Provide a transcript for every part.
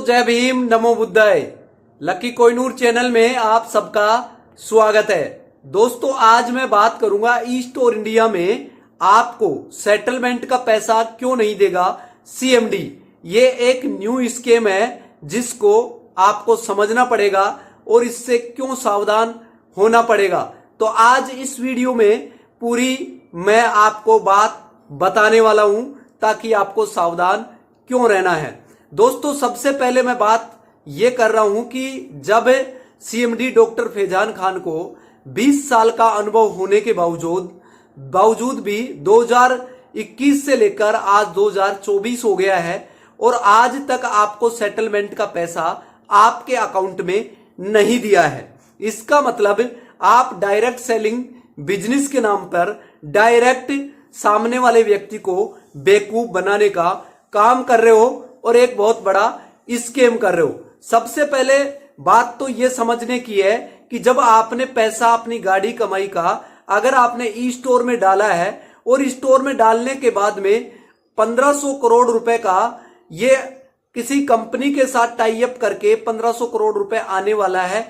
जय भीम, नमो बुद्धाय। Lucky Kohinoor channel में आप सबका स्वागत है। दोस्तों आज मैं बात करूंगा ईस्ट और इंडिया में आपको सेटलमेंट का पैसा क्यों नहीं देगा सीएमडी। ये एक न्यू स्कीम है जिसको आपको समझना पड़ेगा और इससे क्यों सावधान होना पड़ेगा। तो आज इस वीडियो में पूरी मैं आपको बात बताने वाला हूं ताकि आपको सावधान क्यों रहना है। दोस्तों सबसे पहले मैं बात यह कर रहा हूं कि जब सीएमडी डॉक्टर फैजान खान को 20 साल का अनुभव होने के बावजूद भी 2021 से लेकर आज 2024 हो गया है और आज तक आपको सेटलमेंट का पैसा आपके अकाउंट में नहीं दिया है। इसका मतलब आप डायरेक्ट सेलिंग बिजनेस के नाम पर डायरेक्ट सामने वाले व्यक्ति को बेवकूफ बनाने का काम कर रहे हो और एक बहुत बड़ा स्कैम कर रहे हो। सबसे पहले बात तो यह समझने की है कि जब आपने पैसा अपनी गाड़ी कमाई का अगर आपने ई स्टोर में डाला है और स्टोर में डालने के बाद में 1500 करोड़ रुपए का ये किसी कंपनी के साथ टाई अप करके 1500 करोड़ रुपए आने वाला है।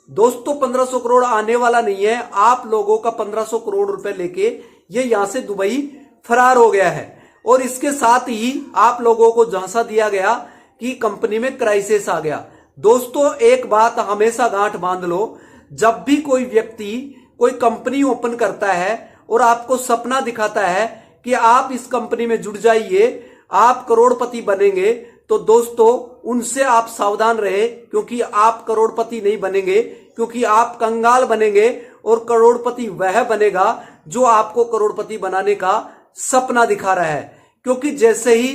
दोस्तों 1500 करोड़ आने वाला नहीं है, आप लोगों का 1500 करोड़ रुपए लेके ये यहां से दुबई फरार हो गया है और इसके साथ ही आप लोगों को झांसा दिया गया कि कंपनी में क्राइसिस आ गया। दोस्तों एक बात हमेशा गांठ बांध लो, जब भी कोई व्यक्ति कोई कंपनी ओपन करता है और आपको सपना दिखाता है कि आप इस कंपनी में जुड़ जाइए, आप करोड़पति बनेंगे, तो दोस्तों उनसे आप सावधान रहे क्योंकि आप करोड़पति नहीं बनेंगे, क्योंकि आप कंगाल बनेंगे और करोड़पति वह बनेगा जो आपको करोड़पति बनाने का सपना दिखा रहा है। क्योंकि जैसे ही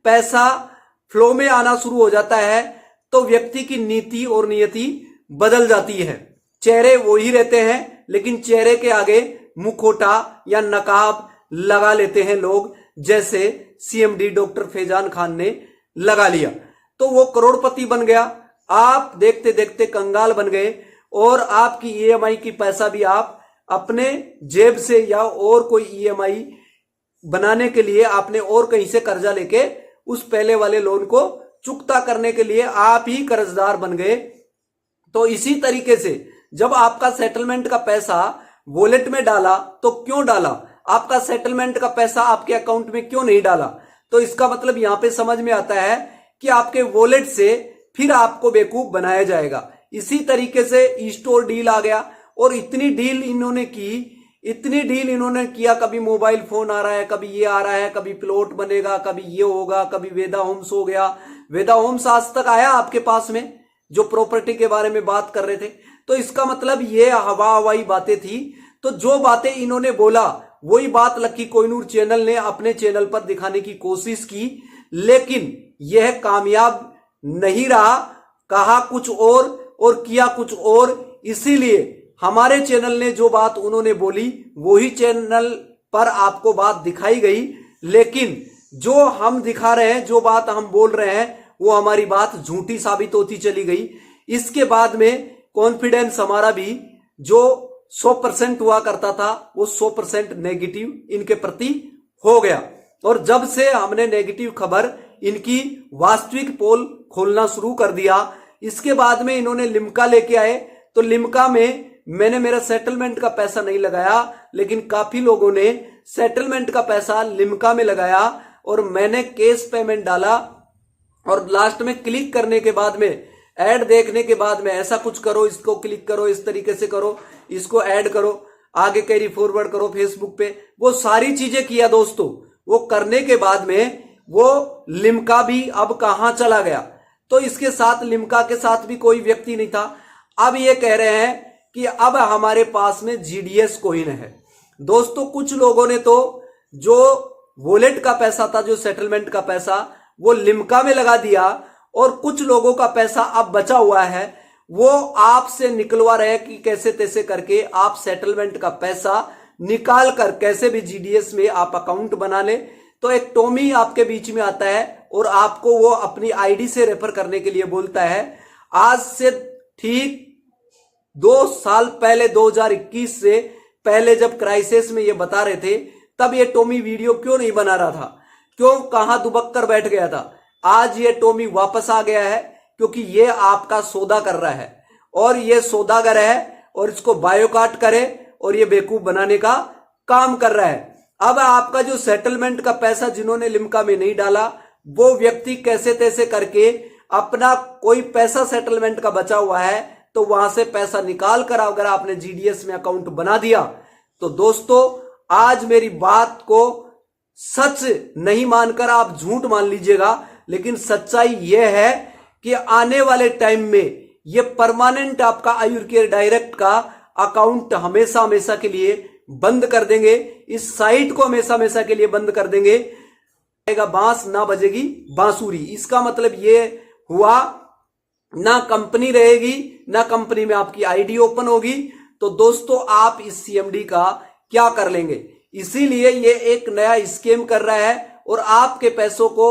पैसा फ्लो में आना शुरू हो जाता है तो व्यक्ति की नीति और नियति बदल जाती है। चेहरे वो ही रहते हैं लेकिन चेहरे के आगे मुखौटा या नकाब लगा लेते हैं लोग, जैसे सीएमडी डॉक्टर फैजान खान ने लगा लिया तो वो करोड़पति बन गया। आप देखते देखते कंगाल बन गए और आपकी ईएमआई की पैसा भी आप अपने जेब से या और कोई ईएमआई बनाने के लिए आपने और कहीं से कर्जा लेके उस पहले वाले लोन को चुकता करने के लिए आप ही कर्जदार बन गए। तो इसी तरीके से जब आपका सेटलमेंट का पैसा वॉलेट में डाला तो क्यों डाला, आपका सेटलमेंट का पैसा आपके अकाउंट में क्यों नहीं डाला, तो इसका मतलब यहां पे समझ में आता है कि आपके वॉलेट से फिर आपको बेवकूफ बनाया जाएगा। इसी तरीके से ई स्टोर डील आ गया और इतनी डील इन्होंने किया, कभी मोबाइल फोन आ रहा है, कभी ये आ रहा है, कभी प्लॉट बनेगा, कभी ये होगा, कभी वेदा होम्स हो गया। वेदा होम्स आज तक आया आपके पास में जो प्रॉपर्टी के बारे में बात कर रहे थे। तो इसका मतलब ये हवाई बातें थी। तो जो बातें इन्होंने बोला वही बात लकी कोहिनूर चैनल ने अपने चैनल पर दिखाने की कोशिश की, लेकिन यह कामयाब नहीं रहा। कहा कुछ और किया कुछ और। इसीलिए हमारे चैनल ने जो बात उन्होंने बोली वही चैनल पर आपको बात दिखाई गई, लेकिन जो हम दिखा रहे हैं, जो बात हम बोल रहे हैं, वो हमारी बात झूठी साबित होती चली गई। इसके बाद में कॉन्फिडेंस हमारा भी जो 100% हुआ करता था वो 100% नेगेटिव इनके प्रति हो गया। और जब से हमने नेगेटिव खबर इनकी वास्तविक पोल खोलना शुरू कर दिया, इसके बाद में इन्होंने लिम्का लेके आए। तो लिम्का में मैंने मेरा सेटलमेंट का पैसा नहीं लगाया, लेकिन काफी लोगों ने सेटलमेंट का पैसा लिम्का में लगाया और मैंने कैश पेमेंट डाला और लास्ट में क्लिक करने के बाद में ऐड देखने के बाद में ऐसा कुछ करो, इसको क्लिक करो, इस तरीके से करो, इसको ऐड करो, आगे कैरी फॉरवर्ड करो फेसबुक पे, वो सारी चीजें किया दोस्तों। वो करने के बाद में वो लिम्का भी अब कहां चला गया। तो इसके साथ लिम्का के साथ भी कोई व्यक्ति नहीं था। अब ये कह रहे हैं कि अब हमारे पास में जीडीएस कॉइन है। दोस्तों कुछ लोगों ने तो जो वॉलेट का पैसा था, जो सेटलमेंट का पैसा, वो लिम्का में लगा दिया और कुछ लोगों का पैसा अब बचा हुआ है, वो आपसे निकलवा रहे कि कैसे तैसे करके आप सेटलमेंट का पैसा निकाल कर कैसे भी जीडीएस में आप अकाउंट बना ले। तो एक टॉमी आपके बीच में आता है और आपको वो अपनी आईडी से रेफर करने के लिए बोलता है। आज से ठीक 2 साल पहले 2021 से पहले जब क्राइसिस में ये बता रहे थे तब ये टॉमी वीडियो क्यों नहीं बना रहा था, क्यों कहां दुबक कर बैठ गया था। आज ये टॉमी वापस आ गया है। क्योंकि ये आपका सौदा कर रहा है और ये सौदागर है और इसको बायोकाट करे और ये बेवकूफ बनाने का काम कर रहा है। अब आपका जो सेटलमेंट का पैसा जिन्होंने लिम्का में नहीं डाला वो व्यक्ति कैसे तैसे करके अपना कोई पैसा सेटलमेंट का बचा हुआ है तो वहां से पैसा निकाल कर अगर आपने जीडीएस में अकाउंट बना दिया तो दोस्तों आज मेरी बात को सच नहीं मानकर आप झूठ मान लीजिएगा, लेकिन सच्चाई यह है कि आने वाले टाइम में ये परमानेंट आपका आयुर केयर डायरेक्ट का अकाउंट हमेशा हमेशा के लिए बंद कर देंगे, इस साइट को हमेशा हमेशा के लिए बंद कर देंगे। बांस ना बजेगी बांसुरी, इसका मतलब ये हुआ ना कंपनी रहेगी ना कंपनी में आपकी आईडी ओपन होगी। तो दोस्तों आप इस सीएमडी का क्या कर लेंगे, इसीलिए ये एक नया स्कीम कर रहा है और आपके पैसों को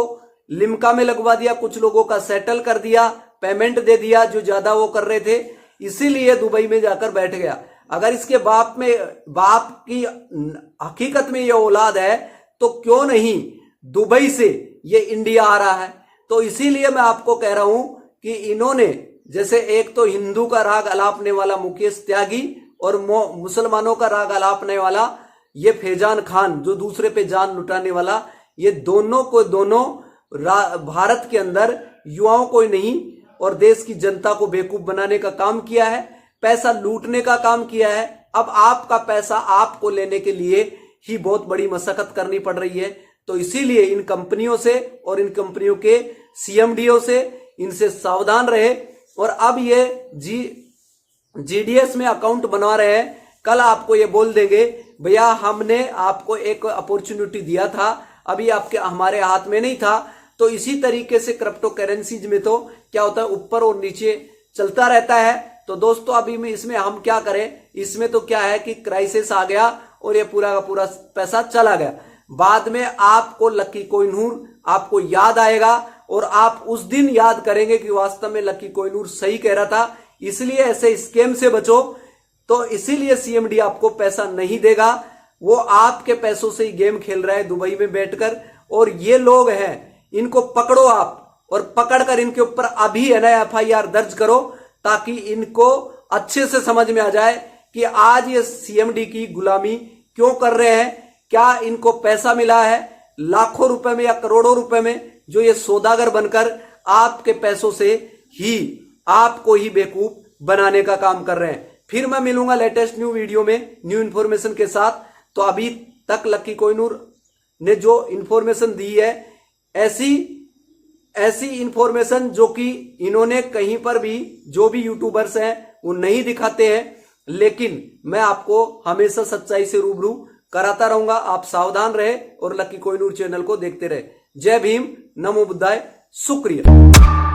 लिम्का में लगवा दिया, कुछ लोगों का सेटल कर दिया, पेमेंट दे दिया जो ज्यादा वो कर रहे थे, इसीलिए दुबई में जाकर बैठ गया। अगर इसके बाप की हकीकत में ये औलाद है तो क्यों नहीं दुबई से ये इंडिया आ रहा है। तो इसीलिए मैं आपको कह रहा हूं कि इन्होंने जैसे एक तो हिंदू का राग अलापने वाला मुकेश त्यागी और मुसलमानों का राग अलापने वाला ये फैजान खान जो दूसरे पे जान लुटाने वाला, ये दोनों को दोनों भारत के अंदर युवाओं को ही नहीं और देश की जनता को बेवकूफ बनाने का काम किया है, पैसा लूटने का काम किया है। अब आपका पैसा आपको लेने के लिए ही बहुत बड़ी मशक्कत करनी पड़ रही है। तो इसीलिए इन कंपनियों से और इन कंपनियों के सीएमडीओ से इनसे सावधान रहे। और अब ये जीडीएस में अकाउंट बनवा रहे हैं, कल आपको ये बोल देंगे भैया हमने आपको एक अपॉर्चुनिटी दिया था, अभी आपके हमारे हाथ में नहीं था। तो इसी तरीके से क्रिप्टो करेंसीज में तो क्या होता है ऊपर और नीचे चलता रहता है। तो दोस्तों अभी में इसमें हम क्या करें, इसमें तो क्या है कि क्राइसिस आ गया और ये पूरा का पूरा पैसा चला गया। बाद में आपको लकी कोहिनूर आपको याद आएगा और आप उस दिन याद करेंगे कि वास्तव में लकी कोहिनूर सही कह रहा था। इसलिए ऐसे स्कैम से बचो। तो इसीलिए सीएमडी आपको पैसा नहीं देगा, वो आपके पैसों से ही गेम खेल रहा है दुबई में बैठकर। और ये लोग हैं, इनको पकड़ो आप और पकड़कर इनके ऊपर अभी है ना एफआईआर दर्ज करो, ताकि इनको अच्छे से समझ में आ जाए कि आज ये सीएमडी की गुलामी क्यों कर रहे हैं। क्या इनको पैसा मिला है लाखों रुपए में या करोड़ों रुपए में, जो ये सौदागर बनकर आपके पैसों से ही आपको ही बेवकूफ बनाने का काम कर रहे हैं। फिर मैं मिलूंगा लेटेस्ट न्यू वीडियो में न्यू इन्फॉर्मेशन के साथ। तो अभी तक लकी कोहिनूर ने जो इन्फॉर्मेशन दी है ऐसी इंफॉर्मेशन जो कि इन्होंने कहीं पर भी जो भी यूट्यूबर्स हैं वो नहीं दिखाते हैं, लेकिन मैं आपको हमेशा सच्चाई से रूबरू कराता रहूंगा। आप सावधान रहे और लकी कोहिनूर चैनल को देखते रहे। जय भीम, नमो बुद्धाय, शुक्रिया।